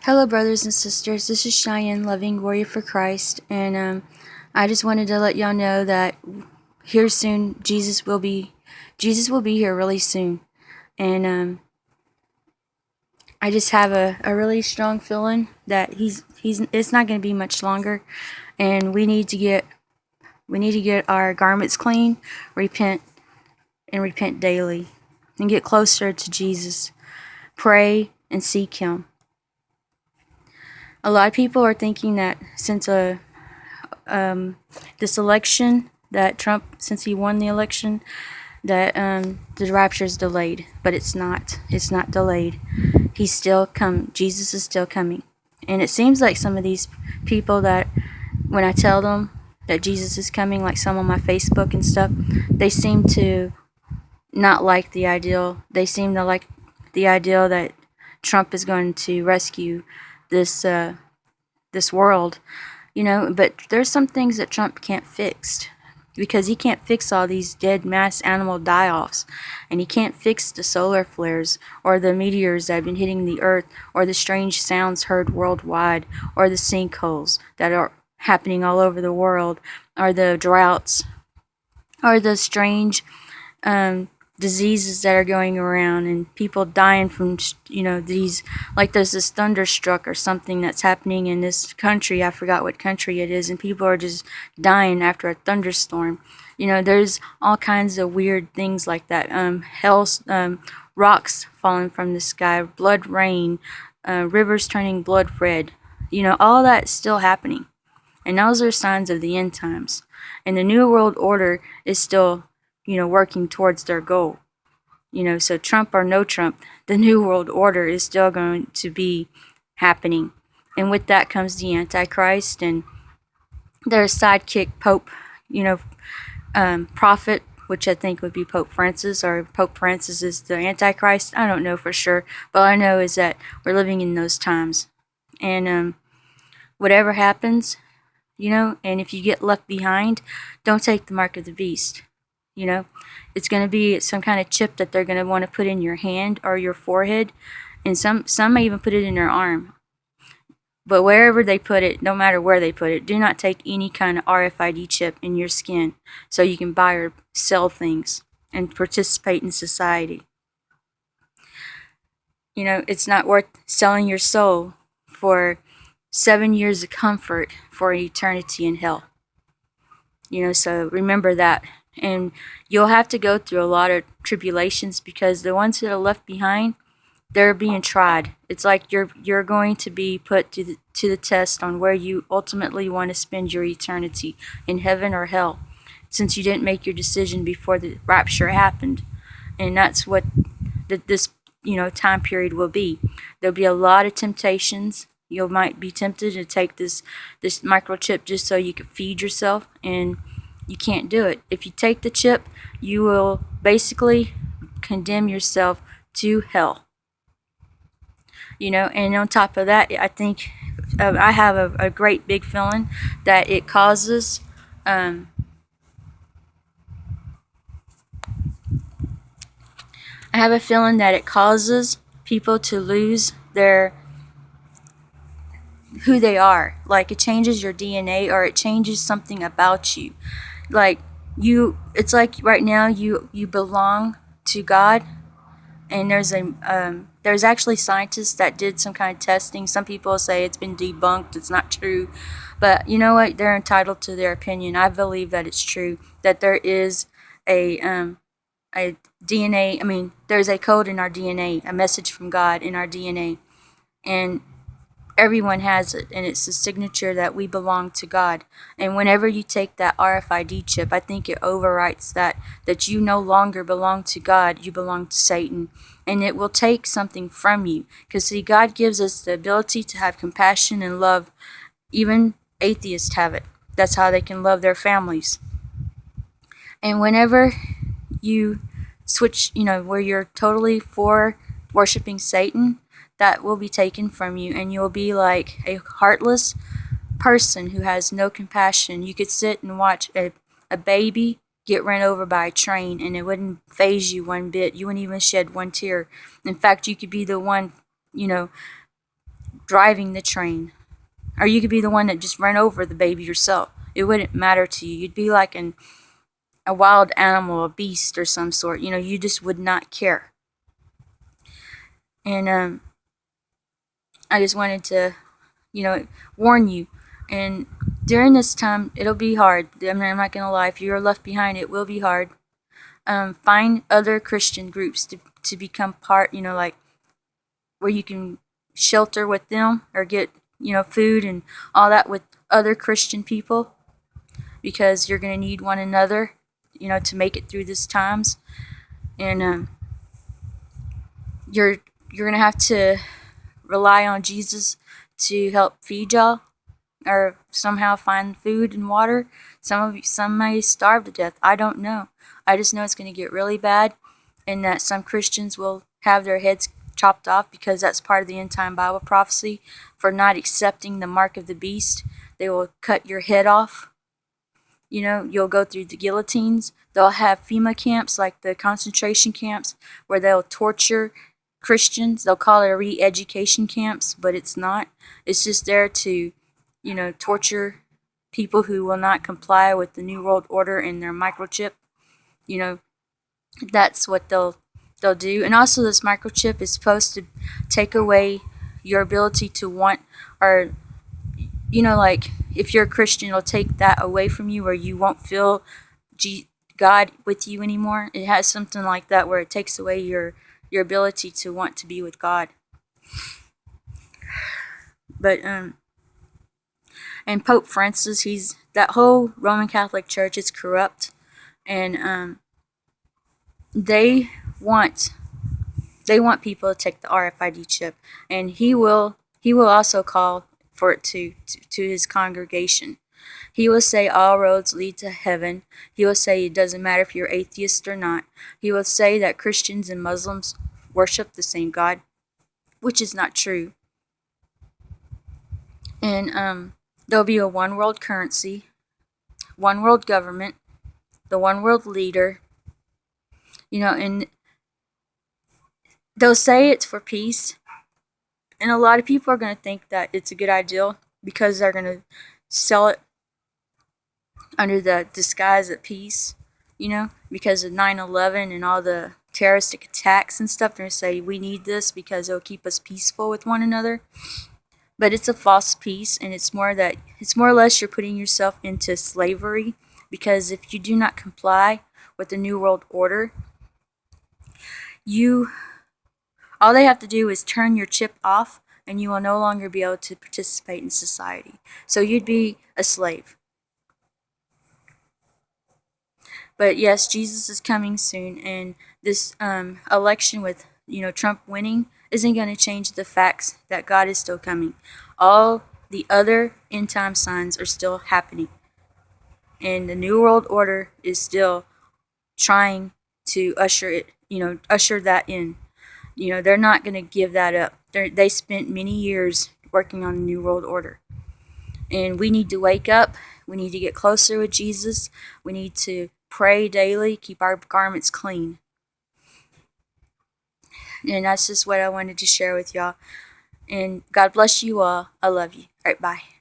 Hello, brothers and sisters. This is Cheyenne, loving warrior for Christ, and I just wanted to let y'all know that here soon, Jesus will be here really soon, and I just have a really strong feeling that he's it's not going to be much longer, and we need to get our garments clean, repent daily, and get closer to Jesus. Pray and seek Him. A lot of people are thinking that since this election, that Trump, since he won the election, that the rapture is delayed, but it's not. It's not delayed. He's still come. Jesus is still coming, and it seems like some of these people that, when I tell them that Jesus is coming, like some on my Facebook and stuff, they seem to not like the ideal. They seem to like the ideal that Trump is going to rescue this world, but there's some things that Trump can't fix, because he can't fix all these dead mass animal die-offs, and he can't fix the solar flares or the meteors that have been hitting the earth, or the strange sounds heard worldwide, or the sinkholes that are happening all over the world, or the droughts, or the strange diseases that are going around, and people dying from these, like there's this thunderstruck or something that's happening in this country. I forgot what country it is, and people are just dying after a thunderstorm. There's all kinds of weird things like that. Rocks falling from the sky, blood rain, rivers turning blood red. All that's still happening, and those are signs of the end times. And the New World Order is still working towards their goal. So Trump or no Trump, the New World Order is still going to be happening. And with that comes the Antichrist and their sidekick Pope, prophet, which I think would be Pope Francis, or Pope Francis is the Antichrist. I don't know for sure, but all I know is that we're living in those times. And whatever happens, and if you get left behind, don't take the mark of the beast. It's going to be some kind of chip that they're going to want to put in your hand or your forehead, and some may even put it in their arm. But wherever they put it, no matter where they put it, do not take any kind of RFID chip in your skin so you can buy or sell things and participate in society. It's not worth selling your soul for 7 years of comfort for eternity in hell. So remember that. And you'll have to go through a lot of tribulations, because the ones that are left behind, they're being tried. It's like you're going to be put to the test on where you ultimately want to spend your eternity, in heaven or hell, since you didn't make your decision before the rapture happened. And that's what this time period will be. There'll be a lot of temptations. You might be tempted to take this microchip just so you can feed yourself, and you can't do it. If you take the chip, you will basically condemn yourself to hell. And on top of that, I think I have a great big feeling that it causes I have a feeling that it causes people to lose who they are. Like, it changes your DNA, or it changes something about you. Like, it's like right now you belong to God, and there's actually scientists that did some kind of testing. Some people say it's been debunked, it's not true, but you know what? They're entitled to their opinion. I believe that it's true, that there is a DNA. I mean, there's a code in our DNA, a message from God in our DNA, and everyone has it, and it's a signature that we belong to God. And whenever you take that RFID chip, I think it overwrites that you no longer belong to God, you belong to Satan. And it will take something from you, because see, God gives us the ability to have compassion and love. Even atheists have it. That's how they can love their families. And whenever you switch, where you're totally for worshiping Satan, that will be taken from you, and you'll be like a heartless person who has no compassion. You could sit and watch a baby get run over by a train, and it wouldn't faze you one bit. You wouldn't even shed one tear. In fact, you could be the one, driving the train. Or you could be the one that just ran over the baby yourself. It wouldn't matter to you. You'd be like a wild animal, a beast or some sort. You just would not care. And I just wanted to, warn you. And during this time, it'll be hard. I'm not going to lie. If you're left behind, it will be hard. Find other Christian groups to become part, like where you can shelter with them or get, food and all that with other Christian people, because you're going to need one another, to make it through these times. And you're going to have to rely on Jesus to help feed y'all, or somehow find food and water. Some may starve to death. I don't know. I just know it's going to get really bad, and that some Christians will have their heads chopped off, because that's part of the end time Bible prophecy. For not accepting the mark of the beast, they will cut your head off. You'll go through the guillotines. They'll have FEMA camps, like the concentration camps, where they'll torture Christians. They'll call it a re-education camps, but it's not. It's just there to, torture people who will not comply with the New World Order and their microchip. That's what they'll do. And also, this microchip is supposed to take away your ability to want, or like if you're a Christian, it'll take that away from you, where you won't feel God with you anymore. It has something like that, where it takes away your ability to want to be with God. But and Pope Francis, that whole Roman Catholic Church is corrupt, and they want people to take the RFID chip, and he will also call for it to his congregation. He will say all roads lead to heaven. He will say it doesn't matter if you're atheist or not. He will say that Christians and Muslims worship the same God, which is not true. And there'll be a one world currency, one world government, the one world leader, and they'll say it's for peace. And a lot of people are going to think that it's a good idea, because they're going to sell it under the disguise of peace, because of 9/11 and all the terroristic attacks and stuff. They're going to say we need this because it'll keep us peaceful with one another. But it's a false peace, and it's more or less you're putting yourself into slavery, because if you do not comply with the New World Order, all they have to do is turn your chip off, and you will no longer be able to participate in society. So you'd be a slave. But yes, Jesus is coming soon, and this election with Trump winning isn't going to change the facts that God is still coming. All the other end time signs are still happening, and the New World Order is still trying to usher that in. They're not going to give that up. They spent many years working on the New World Order. And we need to wake up. We need to get closer with Jesus. We need to pray daily, keep our garments clean. And that's just what I wanted to share with y'all. And God bless you all. I love you. All right, bye.